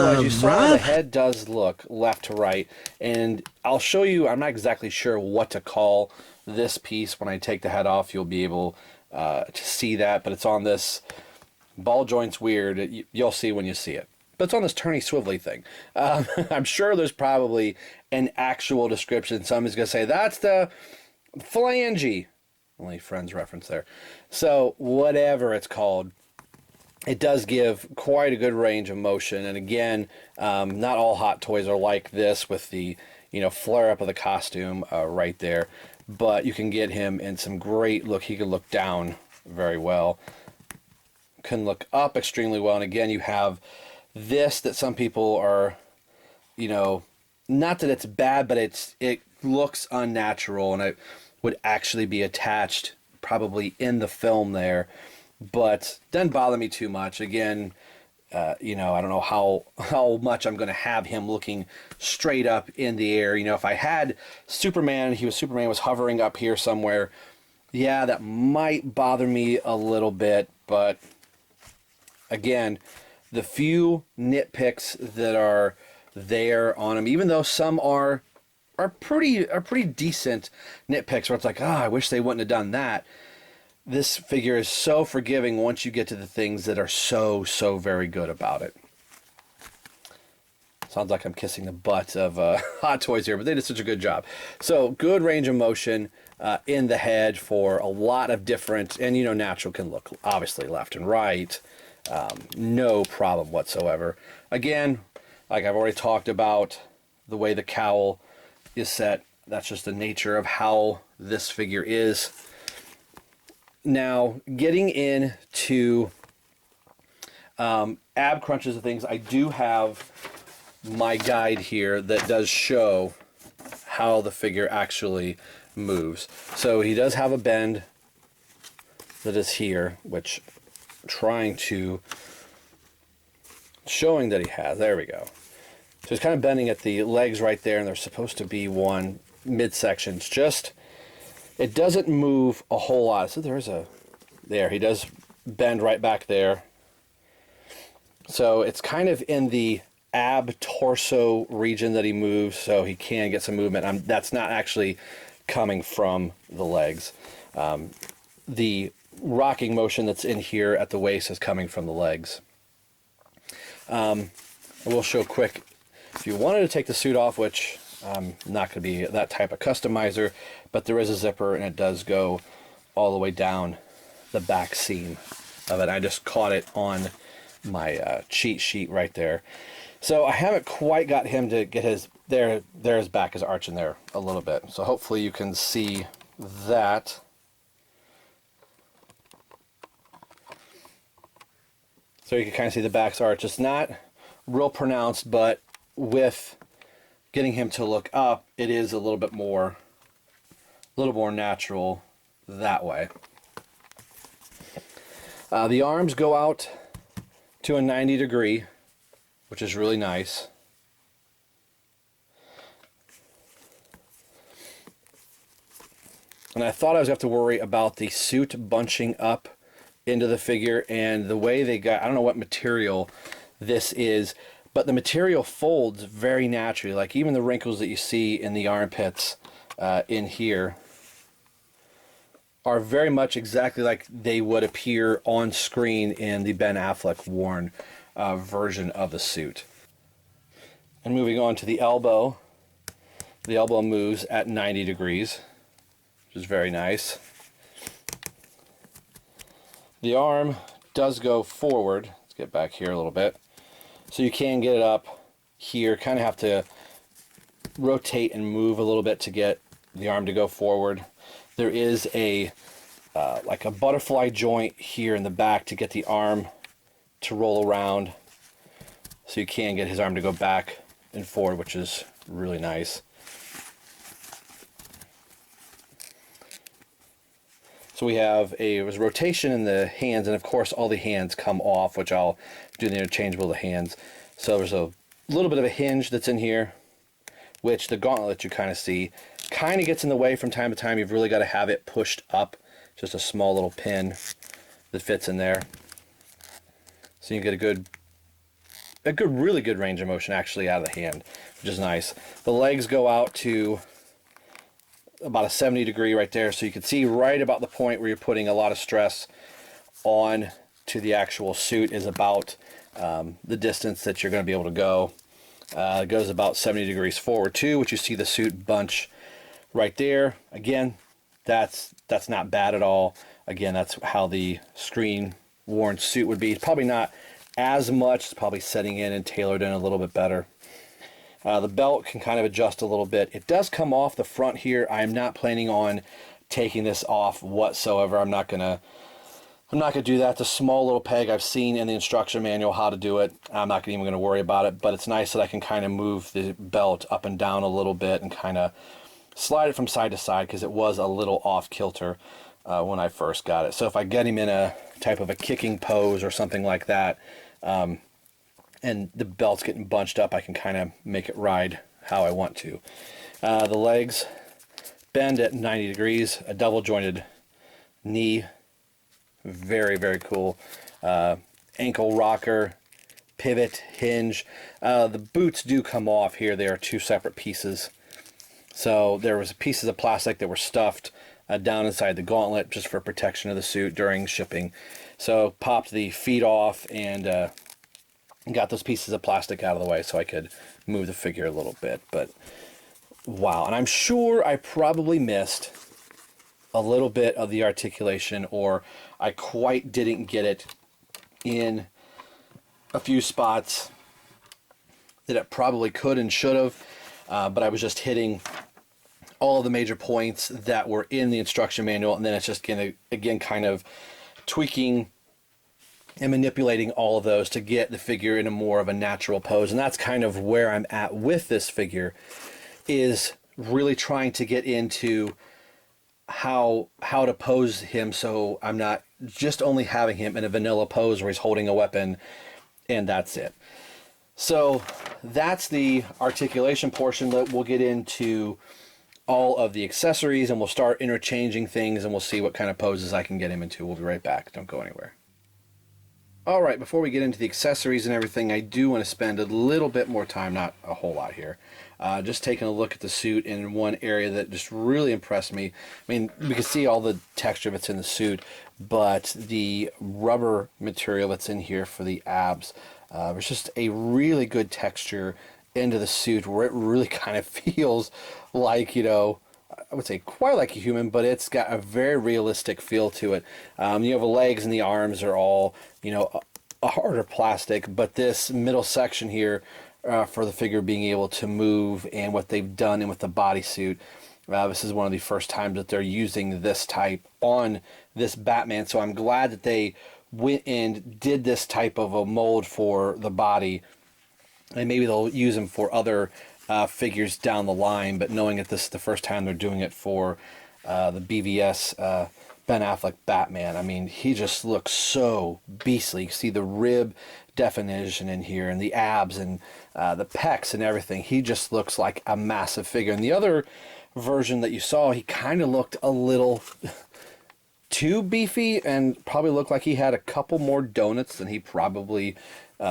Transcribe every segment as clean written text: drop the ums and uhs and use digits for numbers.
So as you saw, the head does look left to right, and I'll show you, I'm not exactly sure what to call this piece. When I take the head off, you'll be able to see that, but it's on this ball joint's weird. You'll see when you see it. But it's on this turny swivelly thing. I'm sure there's probably an actual description. Somebody's going to say, that's the phalange. Only Friends reference there. So whatever it's called, it does give quite a good range of motion. And again, not all Hot Toys are like this with the, flare up of the costume right there. But you can get him in some great look. He can look down very well. Can look up extremely well. And again, you have this that some people are, not that it's bad, but it looks unnatural, and it would actually be attached probably in the film there. But doesn't bother me too much. Again, I don't know how much I'm going to have him looking straight up in the air. If I had Superman was hovering up here somewhere, yeah, that might bother me a little bit. But again, the few nitpicks that are there on him, even though some are pretty decent nitpicks, where it's like, I wish they wouldn't have done that. This figure is so forgiving once you get to the things that are so very good about it. Sounds like I'm kissing the butt of Hot Toys here, but they did such a good job. So good range of motion in the head for a lot of different, and natural can look obviously left and right. No problem whatsoever. Again, like I've already talked about, the way the cowl is set, that's just the nature of how this figure is. Now, getting into ab crunches and things, I do have my guide here that does show how the figure actually moves. So he does have a bend that is here, which showing that he has. There we go. So he's kind of bending at the legs right there, and there's supposed to be one midsection. It doesn't move a whole lot. So there he does bend right back there. So it's kind of in the ab torso region that he moves, so he can get some movement. That's not actually coming from the legs. The rocking motion that's in here at the waist is coming from the legs. I will show quick, if you wanted to take the suit off, which I'm not going to be that type of customizer, but there is a zipper, and it does go all the way down the back seam of it. I just caught it on my cheat sheet right there. So I haven't quite got him to get his back is arching there a little bit. So hopefully you can see that. So you can kind of see the back's arch. It's not real pronounced, but with getting him to look up, it is a little more natural that way. The arms go out to a 90 degree, which is really nice. And I thought I was going to have to worry about the suit bunching up into the figure, and the way they got, I don't know what material this is, but the material folds very naturally. Like even the wrinkles that you see in the armpits in here are very much exactly like they would appear on screen in the Ben Affleck worn version of the suit. And moving on to the elbow moves at 90 degrees, which is very nice. The arm does go forward. Let's get back here a little bit. So you can get it up here, kind of have to rotate and move a little bit to get the arm to go forward. There is like a butterfly joint here in the back to get the arm to roll around, so you can get his arm to go back and forward, which is really nice. So we have a rotation in the hands, and of course all the hands come off, which I'll do the interchangeable of the hands. So there's a little bit of a hinge that's in here, which the gauntlet you kind of see kind of gets in the way from time to time. You've really got to have it pushed up, just a small little pin that fits in there. So you get really good range of motion actually out of the hand, which is nice. The legs go out to about a 70 degree right there, so you can see right about the point where you're putting a lot of stress on to the actual suit is about the distance that you're going to be able to go. It goes about 70 degrees forward too, which you see the suit bunch right there. Again, that's not bad at all. Again, that's how the screen worn suit would be. It's probably not as much. It's probably setting in and tailored in a little bit better. The belt can kind of adjust a little bit. It does come off the front here. I am not planning on taking this off whatsoever. I'm not gonna do that. It's a small little peg. I've seen in the instruction manual how to do it. I'm not even gonna worry about it, but it's nice that I can kind of move the belt up and down a little bit and kind of slide it from side to side, because it was a little off kilter when I first got it. So if I get him in a type of a kicking pose or something like that, and the belt's getting bunched up, I can kind of make it ride how I want to. The legs bend at 90 degrees, a double jointed knee, very, very cool. Ankle rocker, pivot, hinge. The boots do come off here. They are two separate pieces. So there was pieces of plastic that were stuffed down inside the gauntlet just for protection of the suit during shipping. So popped the feet off and got those pieces of plastic out of the way so I could move the figure a little bit. But wow, and I'm sure I probably missed a little bit of the articulation, or I quite didn't get it in a few spots that it probably could and should have, but I was just hitting all of the major points that were in the instruction manual, and then it's just gonna, again, kind of tweaking and manipulating all of those to get the figure in a more of a natural pose. And that's kind of where I'm at with this figure, is really trying to get into how to pose him, so I'm not just only having him in a vanilla pose where he's holding a weapon and that's it. So that's the articulation portion. We'll get into all of the accessories and we'll start interchanging things, and we'll see what kind of poses I can get him into. We'll be right back. Don't go anywhere. Alright, before we get into the accessories and everything, I do want to spend a little bit more time, not a whole lot here, just taking a look at the suit in one area that just really impressed me. I mean, we can see all the texture that's in the suit, but the rubber material that's in here for the abs, there's just a really good texture into the suit where it really kind of feels like, you know, I would say quite like a human, but it's got a very realistic feel to it. You know, the legs and the arms are all, you know, a harder plastic, but this middle section here for the figure being able to move, and what they've done and with the bodysuit, this is one of the first times that they're using this type on this Batman, so I'm glad that they went and did this type of a mold for the body, and maybe they'll use them for other figures down the line, but knowing that this is the first time they're doing it for the BvS Ben Affleck Batman, I mean, he just looks so beastly. You see the rib definition in here, and the abs, and the pecs and everything. He just looks like a massive figure. And the other version that you saw, he kind of looked a little too beefy, and probably looked like he had a couple more donuts than he probably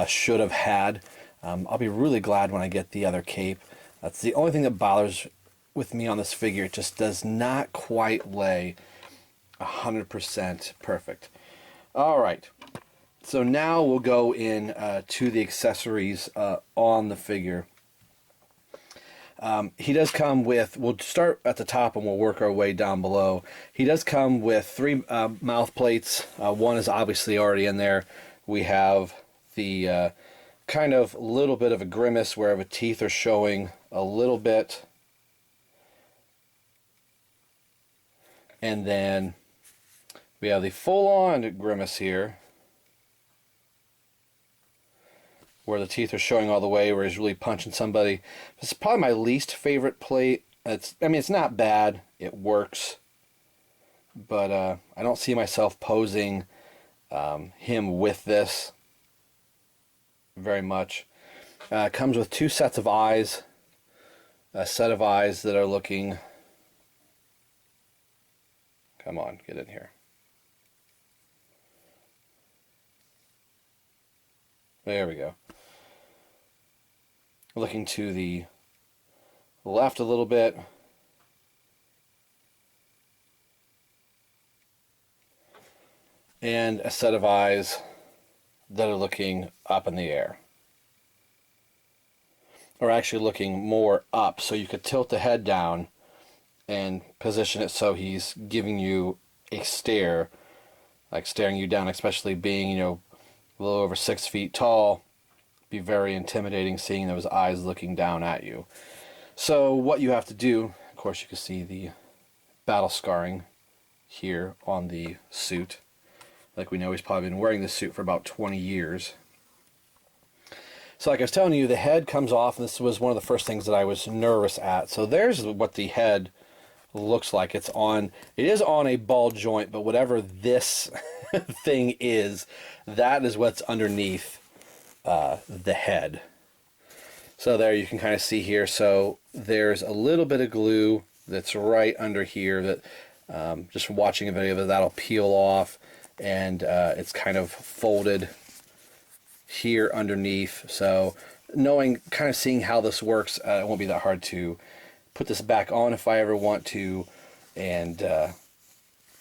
should have had. I'll be really glad when I get the other cape. That's the only thing that bothers with me on this figure. It just does not quite lay 100% perfect. All right, so now we'll go in to the accessories on the figure. He does come with, we'll start at the top and we'll work our way down below. He does come with 3 mouth plates. One is obviously already in there. We have the kind of little bit of a grimace where the teeth are showing a little bit, and then we have the full-on grimace here where the teeth are showing all the way, where he's really punching somebody. This is probably my least favorite plate. I mean, it's not bad, it works, but I don't see myself posing him with this very much. It comes with 2 sets of eyes, a set of eyes that are looking, come on, get in here. There we go. Looking to the left a little bit. And a set of eyes that are looking up in the air. Or actually looking more up, so you could tilt the head down and position it so he's giving you a stare, like staring you down, especially being, you know, a little over 6 feet tall. Be very intimidating seeing those eyes looking down at you. So what you have to do, of course you can see the battle scarring here on the suit. Like we know, he's probably been wearing this suit for about 20 years. So like I was telling you, the head comes off, and this was one of the first things that I was nervous at. So there's what the head looks like. It is on a ball joint, but whatever this thing is, that is what's underneath the head. So there you can kind of see here. So there's a little bit of glue that's right under here that just from watching a video that'll peel off, and it's kind of folded here underneath. So kind of seeing how this works, it won't be that hard to put this back on if I ever want to. And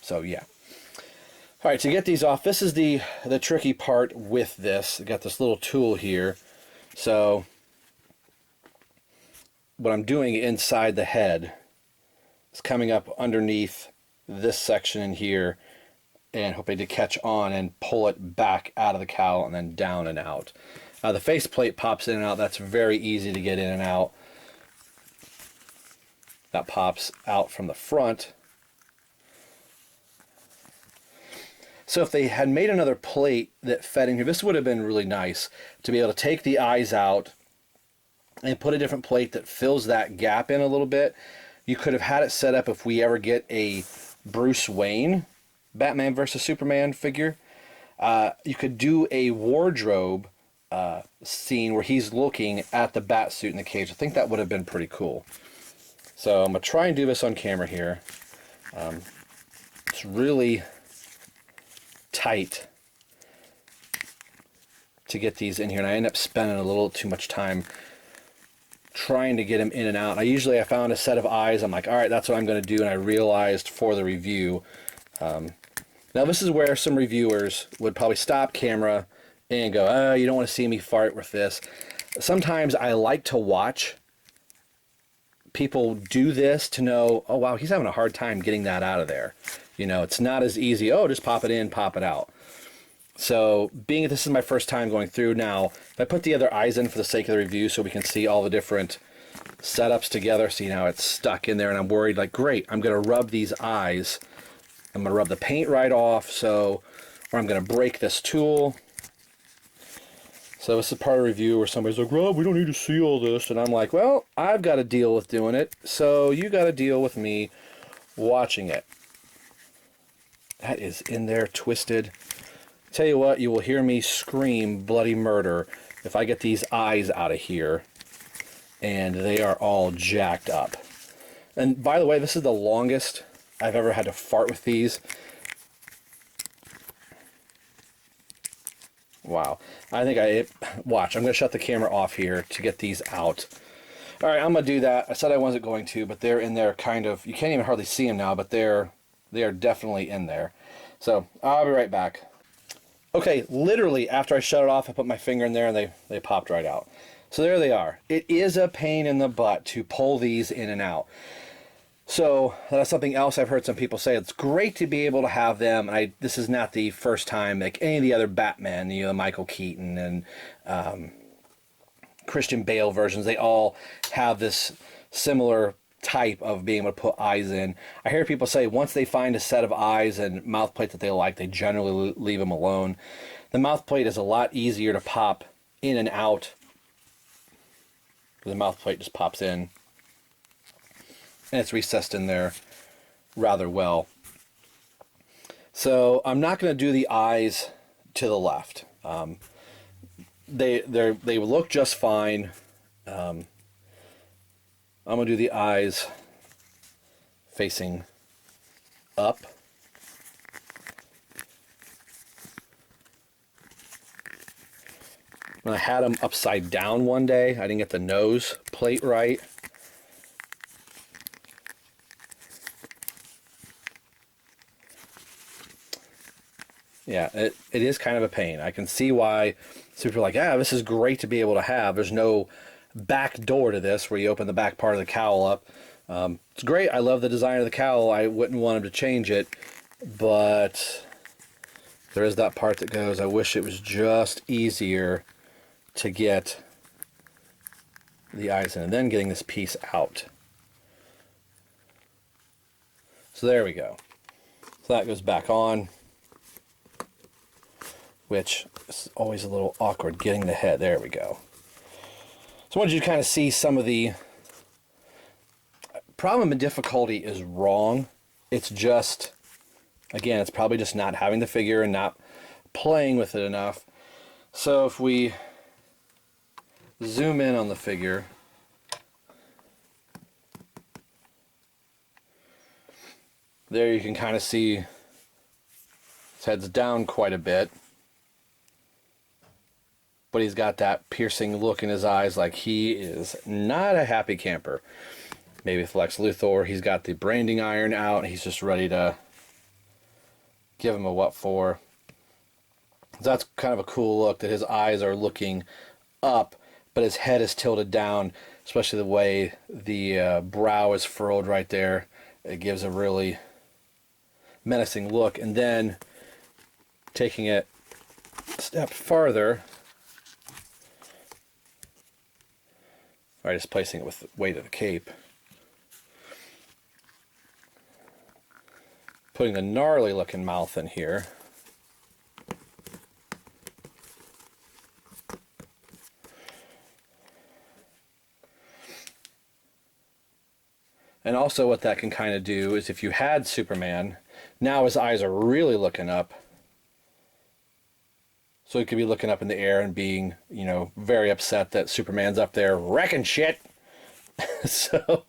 so yeah. All right, to get these off, this is the tricky part with this. I got this little tool here. So what I'm doing inside the head is coming up underneath this section in here and hoping to catch on and pull it back out of the cowl and then down and out. The faceplate pops in and out. That's very easy to get in and out. That pops out from the front. So if they had made another plate that fed in here, this would have been really nice to be able to take the eyes out and put a different plate that fills that gap in a little bit. You could have had it set up if we ever get a Bruce Wayne Batman versus Superman figure. You could do a wardrobe scene where he's looking at the bat suit in the cage. I think that would have been pretty cool. So I'm going to try and do this on camera here. It's really tight to get these in here, and I end up spending a little too much time trying to get them in and out. I found a set of eyes. I'm like, all right, that's what I'm going to do, and I realized for the review. Now this is where some reviewers would probably stop camera and go, oh, you don't want to see me fart with this. Sometimes I like to watch people do this to know, oh wow, he's having a hard time getting that out of there. You know, it's not as easy, oh, just pop it in, pop it out. So being that this is my first time going through now, if I put the other eyes in for the sake of the review so we can see all the different setups together, see now it's stuck in there, and I'm worried, like, great, I'm going to rub these eyes. I'm going to rub the paint right off, or I'm going to break this tool. So this is part of the review where somebody's like, Rob, we don't need to see all this. And I'm like, well, I've got to deal with doing it, so you got to deal with me watching it. That is in there twisted. Tell you what, you will hear me scream bloody murder if I get these eyes out of here and they are all jacked up. And by the way, this is the longest I've ever had to fart with these. Wow. Watch, I'm going to shut the camera off here to get these out. All right, I'm going to do that. I said I wasn't going to, but they're in there kind of, you can't even hardly see them now, but they are definitely in there. So I'll be right back. Okay, literally after I shut it off, I put my finger in there and they popped right out. So there they are. It is a pain in the butt to pull these in and out. So that's something else I've heard some people say. It's great to be able to have them. This is not the first time, like any of the other Batman, you know, Michael Keaton and Christian Bale versions, they all have this similar type of being able to put eyes in. I hear people say once they find a set of eyes and mouth plate that they like, they generally leave them alone. The mouth plate is a lot easier to pop in and out. The mouth plate just pops in and it's recessed in there rather well. So I'm not going to do the eyes to the left. They look just fine. I'm going to do the eyes facing up. When I had them upside down one day, I didn't get the nose plate right. Yeah, it is kind of a pain. I can see why some people are like, yeah, this is great to be able to have. There's no back door to this where you open the back part of the cowl up. It's great. I love the design of the cowl. I wouldn't want them to change it, but there is that part that goes, I wish it was just easier to get the eyes in and then getting this piece out. So there we go. So that goes back on, which is always a little awkward getting the head. There we go. So I wanted you to kind of see some of the problem and difficulty is wrong. It's just, again, it's probably just not having the figure and not playing with it enough. So if we zoom in on the figure, there you can kind of see his head's down quite a bit, but he's got that piercing look in his eyes like he is not a happy camper. Maybe with Lex Luthor, he's got the branding iron out, he's just ready to give him a what for. So that's kind of a cool look, that his eyes are looking up, but his head is tilted down, especially the way the brow is furrowed right there. It gives a really menacing look. And then taking it a step farther, or just placing it with the weight of the cape, putting the gnarly looking mouth in here. And also what that can kind of do is if you had Superman, now his eyes are really looking up. So he could be looking up in the air and being, you know, very upset that Superman's up there wrecking shit. So,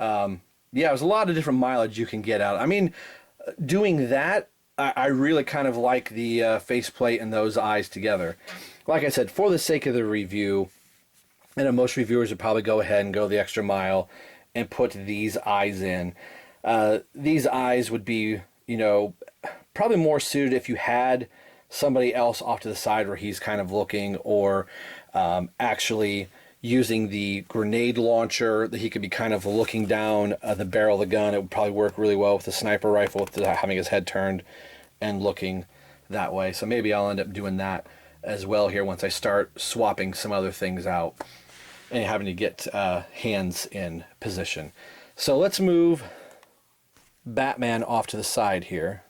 yeah, there's a lot of different mileage you can get out. I mean, doing that, I really kind of like the faceplate and those eyes together. Like I said, for the sake of the review, I know most reviewers would probably go ahead and go the extra mile and put these eyes in. These eyes would be, you know, probably more suited if you had somebody else off to the side where he's kind of looking, or actually using the grenade launcher that he could be kind of looking down the barrel of the gun. It would probably work really well with the sniper rifle, with having his head turned and looking that way. So maybe I'll end up doing that as well here once I start swapping some other things out and having to get hands in position. So let's move Batman off to the side here.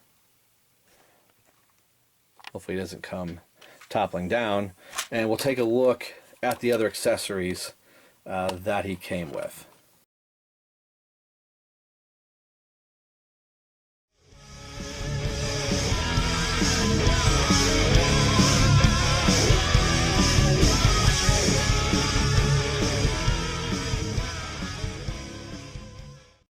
Hopefully he doesn't come toppling down. And we'll take a look at the other accessories that he came with.